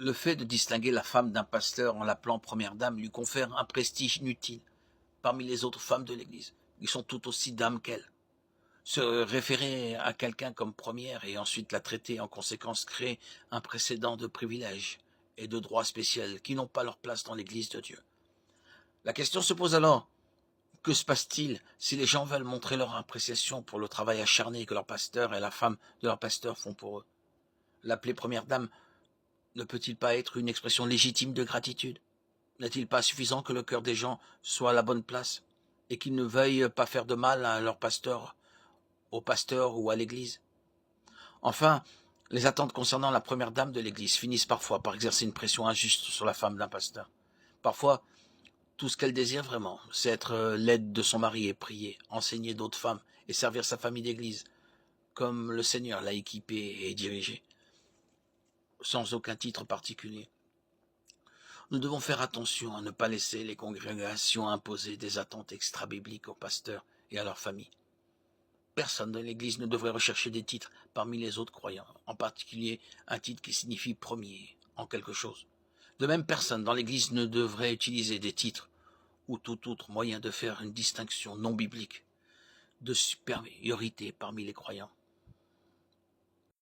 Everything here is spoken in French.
Le fait de distinguer la femme d'un pasteur en l'appelant première dame lui confère un prestige inutile parmi les autres femmes de l'Église. Ils sont tout aussi dames qu'elle. Se référer à quelqu'un comme première et ensuite la traiter en conséquence crée un précédent de privilèges et de droits spéciaux qui n'ont pas leur place dans l'Église de Dieu. La question se pose alors, que se passe-t-il si les gens veulent montrer leur appréciation pour le travail acharné que leur pasteur et la femme de leur pasteur font pour eux? L'appeler première dame ne peut-il pas être une expression légitime de gratitude? N'est-il pas suffisant que le cœur des gens soit à la bonne place et qu'ils ne veuillent pas faire de mal à leur pasteur, au pasteur ou à l'Église? Enfin, les attentes concernant la première dame de l'Église finissent parfois par exercer une pression injuste sur la femme d'un pasteur. Parfois, tout ce qu'elle désire vraiment, c'est être l'aide de son mari et prier, enseigner d'autres femmes et servir sa famille d'église, comme le Seigneur l'a équipée et dirigée, sans aucun titre particulier. Nous devons faire attention à ne pas laisser les congrégations imposer des attentes extra-bibliques aux pasteurs et à leur famille. Personne dans l'Église ne devrait rechercher des titres parmi les autres croyants, en particulier un titre qui signifie premier en quelque chose. De même, personne dans l'Église ne devrait utiliser des titres ou tout autre moyen de faire une distinction non biblique de supériorité parmi les croyants.